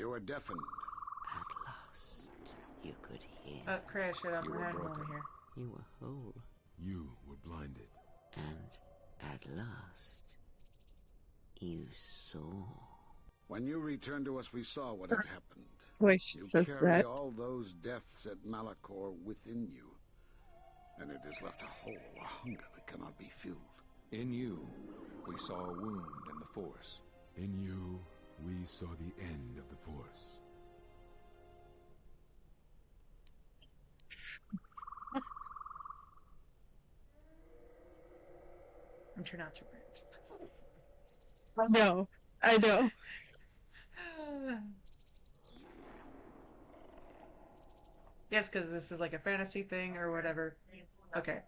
You were deafened. At last, you could hear. Crash, shut up. You We're were having a broken. moment here. You were whole. You were blinded. And at last, you saw. When you returned to us, we saw what had happened. Voice You says carry that. all those deaths at Malachor within you, and it has left a hole, a hunger that cannot be filled. In you, we saw a wound in the Force. In you, we saw the end of the Force. I'm trying not to rant. I know. Yes, because this is like a fantasy thing or whatever. Okay.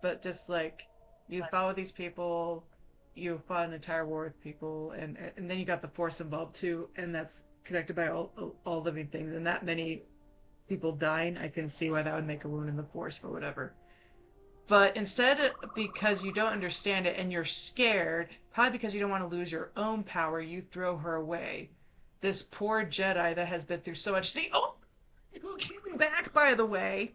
But just like, you follow these people, you fought an entire war with people, and then you got the Force involved too, and that's connected by all living things, and that many people dying, I can see why that would make a wound in the Force or whatever. But instead, because you don't understand it and you're scared, probably because you don't want to lose your own power, you throw her away. This poor Jedi that has been through so much. Who came back, by the way.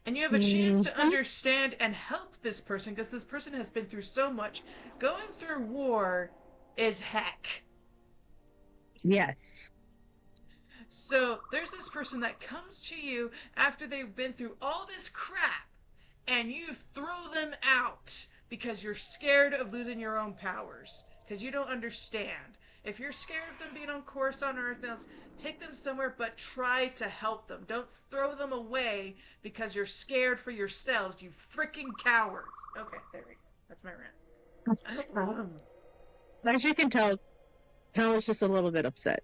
And you have a chance to understand and help this person, because this person has been through so much. Going through war is heck. Yes. So there's this person that comes to you after they've been through all this crap, and you throw them out because you're scared of losing your own powers, because you don't understand. If you're scared of them being on Coruscant or anything else, take them somewhere, but try to help them. Don't throw them away because you're scared for yourselves, you freaking cowards. Okay, there we go. That's my rant. As you can tell, Cal is just a little bit upset.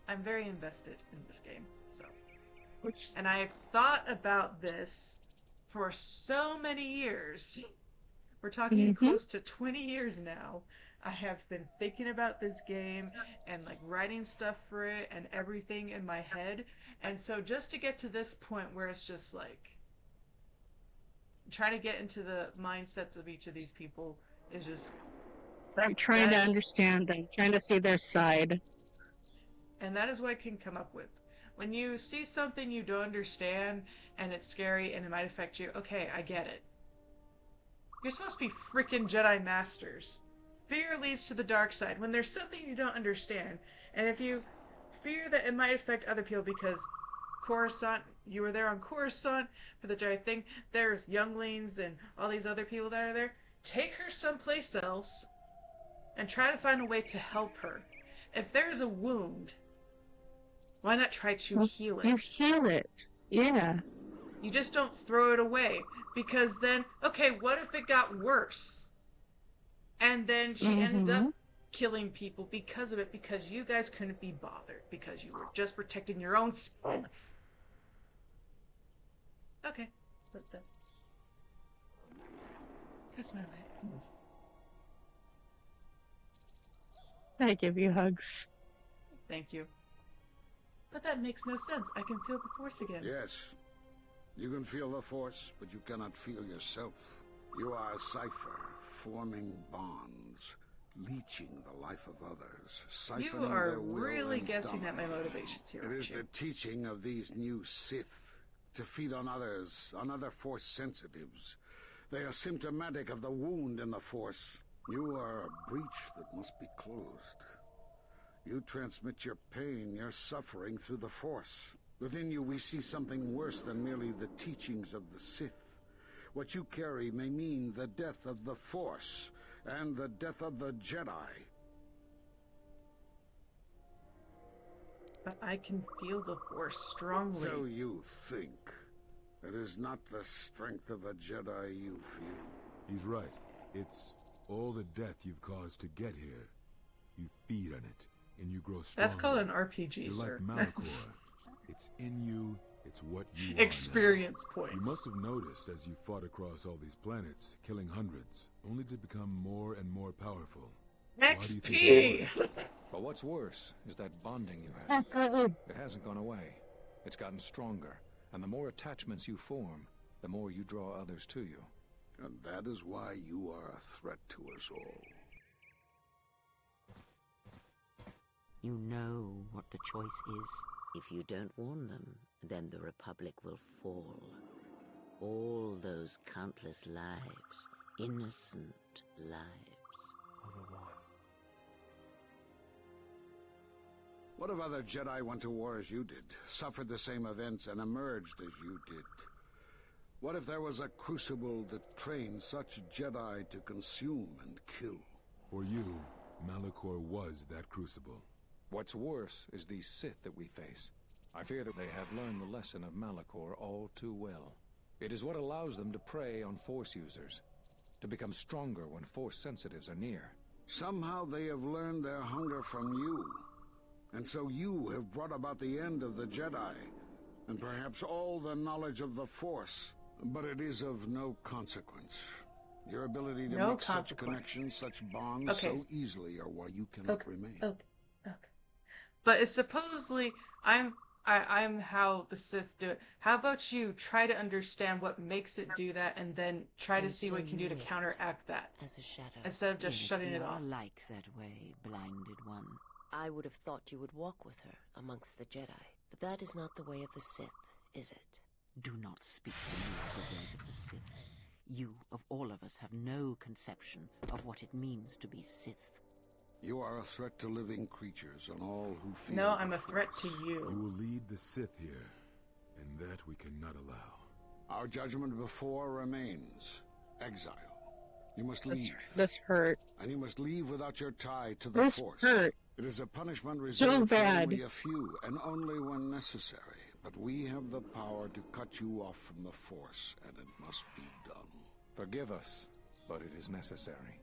I'm very invested in this game, so. And I've thought about this for so many years. We're talking close to 20 years now. I have been thinking about this game and like writing stuff for it and everything in my head. And so just to get to this point where it's just like trying to get into the mindsets of each of these people is just I'm trying to understand them, trying to see their side. And that is what I can come up with. When you see something you don't understand and it's scary and it might affect you, okay, I get it. You're supposed to be freaking Jedi Masters. Fear leads to the dark side. When there's something you don't understand, and if you fear that it might affect other people because Coruscant, you were there on Coruscant for the Jedi thing, there's younglings and all these other people that are there, take her someplace else and try to find a way to help her. If there's a wound, why not try to heal it? You heal it. Yeah. You just don't throw it away. Because then, okay, what if it got worse? And then she ended up killing people because of it, because you guys couldn't be bothered, because you were just protecting your own skins. Okay. That's my right. I give you hugs. Thank you. But that makes no sense. I can feel the Force again. Yes. You can feel the Force, but you cannot feel yourself. You are a cipher, forming bonds, leeching the life of others, siphoning You are their will really and guessing at my dominating. motivations here, It aren't is you? the teaching of these new Sith to feed on others, on other Force sensitives. They are symptomatic of the wound in the Force. You are a breach that must be closed. You transmit your pain, your suffering through the Force. Within you we see something worse than merely the teachings of the Sith. What you carry may mean the death of the Force, and the death of the Jedi. But I can feel the Force strongly. So you think. It is not the strength of a Jedi you feel. He's right. It's all the death you've caused to get here. You feed on it, and you grow stronger. That's called an RPG, You're sir. like Malachor. It's in you, it's what you Experience are now. points. You must have noticed as you fought across all these planets, killing hundreds, only to become more and more powerful. XP! But what's worse is that bonding you have. It hasn't gone away. It's gotten stronger. And the more attachments you form, the more you draw others to you. And that is why you are a threat to us all. You know what the choice is. If you don't warn them, then the Republic will fall. All those countless lives, innocent lives. Or the one. What if other Jedi went to war as you did, suffered the same events, and emerged as you did? What if there was a crucible that trained such Jedi to consume and kill? For you, Malachor was that crucible. What's worse is these Sith that we face. I fear that they have learned the lesson of Malachor all too well. It is what allows them to prey on Force users, to become stronger when Force sensitives are near. Somehow they have learned their hunger from you. And so you have brought about the end of the Jedi, and perhaps all the knowledge of the Force. But it is of no consequence. Your ability to make such connections, such bonds so easily are why you cannot remain. Okay. But it's supposedly I'm how the Sith do it. How about you try to understand what makes it do that, and then try to see what you can do to counteract that, as a shadow, instead of just shutting it off. Like that way, blinded one. I would have thought you would walk with her amongst the Jedi, but that is not the way of the Sith, is it? Do not speak to me of the ways of the Sith. You, of all of us, have no conception of what it means to be Sith. You are a threat to living creatures and all who feel. No, I'm a threat to you. You will lead the Sith here, and that we cannot allow. Our judgment before remains. Exile. You must leave. This hurt. And you must leave without your tie to the Force. Hurt. It is a punishment reserved So for bad. only a few, and only when necessary. But we have the power to cut you off from the Force, and it must be done. Forgive us, but it is necessary.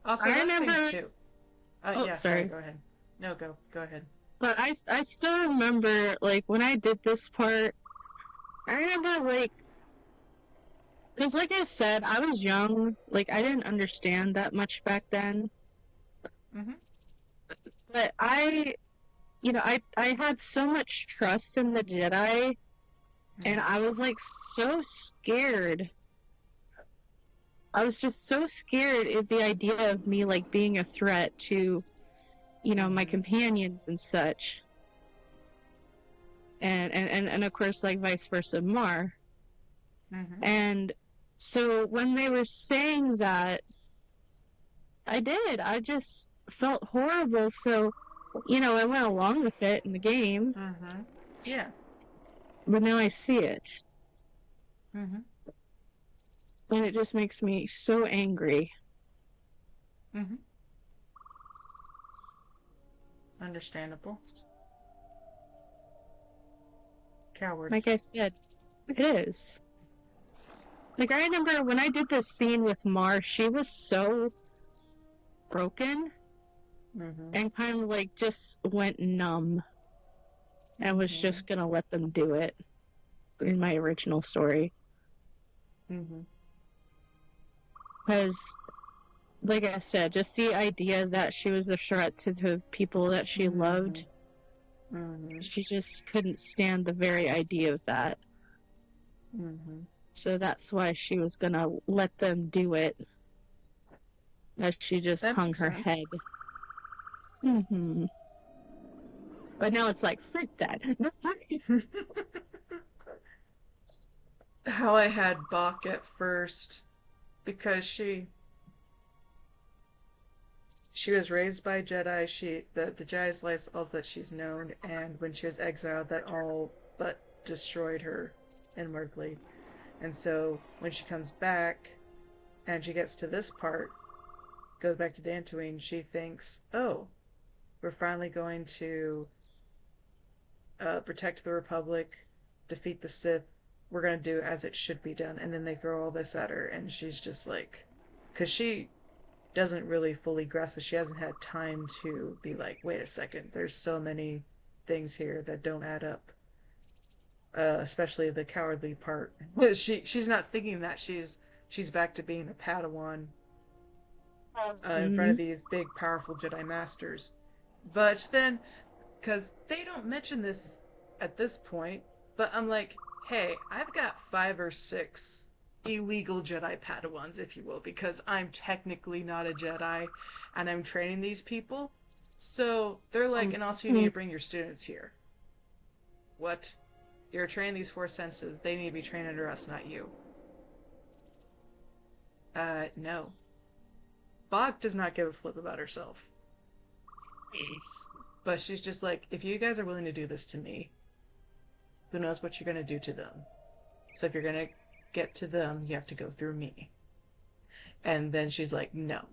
Also, I another remember- thing too. Oh, sorry. sorry. Go ahead. No, go ahead. But I still remember, like, when I did this part, I remember, like, because, like I said, I was young, like, I didn't understand that much back then. Mm-hmm. But I had so much trust in the Jedi, and I was, like, so scared. I was just so scared at the idea of me, like, being a threat to, my companions and such. And of course, like, vice versa, Mar. Mm-hmm. And so when they were saying that, I just felt horrible, so, I went along with it in the game. Mm-hmm. Yeah. But now I see it. Mm-hmm. And it just makes me so angry. Mm-hmm. Understandable. Cowards. Like I said, it is. Like, I remember when I did this scene with Mar, she was so broken and kind of, like, just went numb and was just gonna let them do it in my original story. Because, like I said, just the idea that she was a threat to the people that she loved, she just couldn't stand the very idea of that. So that's why she was gonna let them do it. As she just hung her head. But now it's like, frick that. How I had Bach at first, because she was raised by Jedi. The Jedi's life's all that she's known, and when she was exiled, that all but destroyed her inwardly. And so when she comes back, and she gets to this part, goes back to Dantooine, she thinks, oh, we're finally going to protect the Republic, defeat the Sith. We're going to do as it should be done. And then they throw all this at her, and she's just like, because she doesn't really fully grasp it. She hasn't had time to be like, wait a second, there's so many things here that don't add up. Especially the cowardly part. She's not thinking that she's back to being a Padawan in front of these big, powerful Jedi Masters. But then, because they don't mention this at this point, but I'm like, hey, I've got 5 or 6 illegal Jedi Padawans, if you will, because I'm technically not a Jedi, and I'm training these people. So they're like, and also you need to bring your students here. What? You're training these Force senses. They need to be trained under us, not you. No. Bach does not give a flip about herself. But she's just like, if you guys are willing to do this to me, who knows what you're going to do to them. So if you're going to get to them, you have to go through me. And then she's like, no.